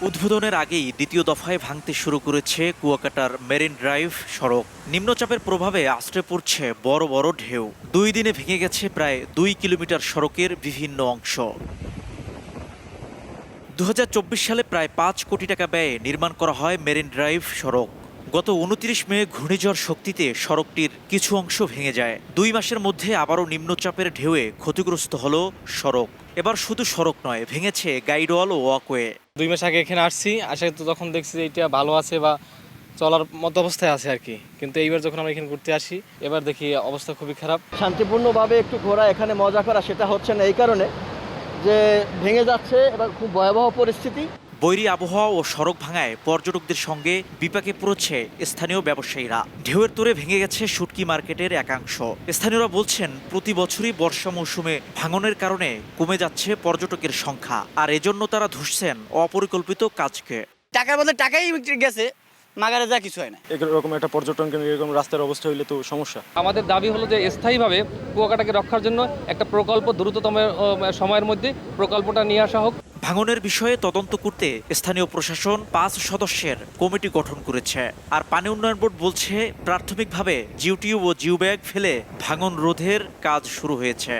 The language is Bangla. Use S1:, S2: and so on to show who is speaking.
S1: উদ্বোধনের আগেই দ্বিতীয় দফায় ভাঙতে শুরু করেছে কুয়াকাটার মেরিন ড্রাইভ সড়ক। নিম্নচাপের প্রভাবে আছড়ে পড়ছে বড় বড় ঢেউ। 2 দিনে ভেঙে গেছে প্রায় 2 কিলোমিটার সড়কের বিভিন্ন অংশ। 2024 সালে প্রায় 5 কোটি টাকা ব্যয়ে নির্মাণ করা হয় মেরিন ড্রাইভ সড়ক। গত 29 মে ঘূর্ণিঝড় শক্তিতে সড়কটির কিছু অংশ ভেঙে যায়। 2 মাসের মধ্যে আবারও নিম্নচাপের ঢেউয়ে ক্ষতিগ্রস্ত হলো সড়ক। এবার শুধু সড়ক নয়, ভেঙেছে গাইডওয়াল ও ওয়াকওয়ে।
S2: 2 মাস আগে এখানে আসছি, আসে তো তখন দেখছি যে এটা ভালো আছে বা চলার মতো অবস্থায় আছে আর কি। কিন্তু এইবার যখন আমরা এখানে ঘুরতে আসি, এবার দেখি অবস্থা খুবই খারাপ।
S3: শান্তিপূর্ণভাবে একটু ঘোরা, এখানে মজা করা, সেটা হচ্ছে না এই কারণে যে ভেঙে যাচ্ছে এবং খুব ভয়াবহ পরিস্থিতি।
S1: বৈরী আবহাওয়া ও সড়ক ভাঙায় পর্যটকদের সঙ্গে বিপাকে পড়েছে স্থানীয় ব্যবসায়ীরা। ঢেউয়ের তোড়ে ভেঙে গেছে শুটকি মার্কেটের একাংশ। স্থানীয়রা বলছেন, প্রতি বছরই বর্ষা মৌসুমে ভাঙনের কারণে কমে যাচ্ছে পর্যটকের সংখ্যা, আর এজন্য তারা ধুসছেন অপরিকল্পিত কাজকে।
S4: টাকার বদলে টাকাই গেছে, মাগারে যা কিছু হয় না।
S5: এরকম একটা পর্যটন কেন্দ্র, এরকম রাস্তার অবস্থা হইলে তো সমস্যা।
S2: আমাদের দাবি হলো যে স্থায়ীভাবে কুয়াকাটাকে রক্ষার জন্য একটা প্রকল্প দ্রুততম সময়ের মধ্যে প্রকল্পটা নিয়ে আসা হোক।
S1: ভাঙনের বিষয়ে তদন্ত করতে স্থানীয় প্রশাসন 5 সদস্যের কমিটি গঠন করেছে। আর পানি উন্নয়ন বোর্ড বলছে, প্রাথমিকভাবে জিওটিউব ও জিওব্যাগ ফেলে ভাঙন রোধের কাজ শুরু হয়েছে।